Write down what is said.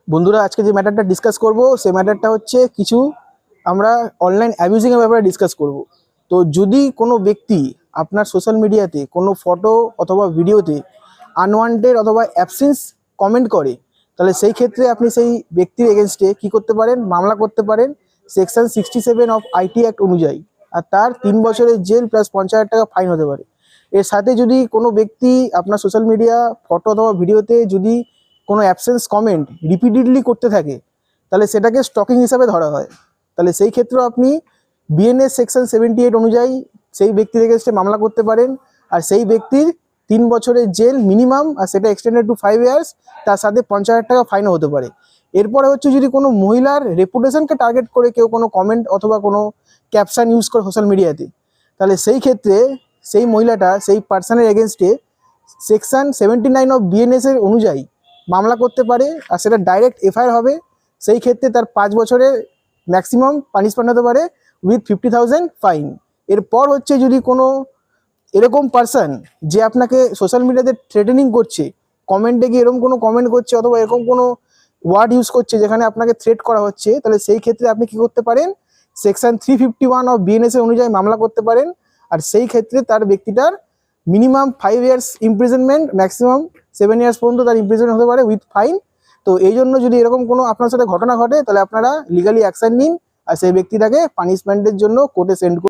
বন্ধুরা, আজকে যে ম্যাটারটা ডিসকাস করব সেই ম্যাটারটা হচ্ছে কিছু আমরা অনলাইন অ্যাবিউজিংয়ের ব্যাপারে ডিসকাস করব। তো যদি কোনো ব্যক্তি আপনার সোশ্যাল মিডিয়াতে কোনো ফটো অথবা ভিডিওতে আনওয়ান্টেড অথবা অ্যাবসেন্স কমেন্ট করে, তাহলে সেই ক্ষেত্রে আপনি সেই ব্যক্তির এগেনস্টে কী করতে পারেন, মামলা করতে পারেন সেকশন 67 অফ আইটি অ্যাক্ট অনুযায়ী। আর তার 3 বছরের জেল প্লাস 50,000 টাকা ফাইন হতে পারে। এর সাথে যদি কোনো ব্যক্তি আপনার সোশ্যাল মিডিয়া ফটো অথবা ভিডিওতে যদি কোনো অ্যাবসেন্স কমেন্ট রিপিটেডলি করতে থাকে, তাহলে সেটাকে স্টকিং হিসাবে ধরা হয়। তাহলে সেই ক্ষেত্রেও আপনি বিএনএস সেকশন 78 অনুযায়ী সেই ব্যক্তির এগেনস্টে মামলা করতে পারেন। আর সেই ব্যক্তির 3 বছরের জেল মিনিমাম, আর সেটা এক্সটেন্ডেড টু 5 ইয়ার্স, তার সাথে 50,000 টাকা ফাইনও হতে পারে। এরপরে হচ্ছে যদি কোনো মহিলার রেপুটেশনকে টার্গেট করে কেউ কোনো কমেন্ট অথবা কোনো ক্যাপশন ইউজ করে সোশ্যাল মিডিয়াতে, তাহলে সেই ক্ষেত্রে সেই মহিলাটা সেই পার্সনের এগেনস্টে সেকশন 79 অফ বিএনএস এর অনুযায়ী মামলা করতে পারে। আর সেটা ডাইরেক্ট এফআইআর হবে। সেই ক্ষেত্রে তার 5 বছরের ম্যাক্সিমাম পানিশমেন্ট হতে পারে উইথ 50,000 ফাইন। এরপর হচ্ছে যদি কোনো এরকম পার্সন যে আপনাকে সোশ্যাল মিডিয়াতে থ্রেটেনিং করছে, কমেন্টে গিয়ে এরকম কোনো কমেন্ট করছে অথবা এরকম কোনো ওয়ার্ড ইউজ করছে যেখানে আপনাকে থ্রেট করা হচ্ছে, তাহলে সেই ক্ষেত্রে আপনি কি করতে পারেন, সেকশন 351 অফ বিএনএস এর অনুযায়ী মামলা করতে পারেন। আর সেই ক্ষেত্রে তার ব্যক্তিটার minimum 5 years imprisonment, maximum 7 years পর্যন্ত তার ইমপ্রিজনমেন্ট হতে পারে উইথ ফাইন। তো এই জন্য যদি এরকম কোনো আপনার সাথে ঘটনা ঘটে, তাহলে আপনারা লিগালি অ্যাকশন নিন আর সেই ব্যক্তিটাকে পানিশমেন্টের জন্য কোর্টে সেন্ড করুন।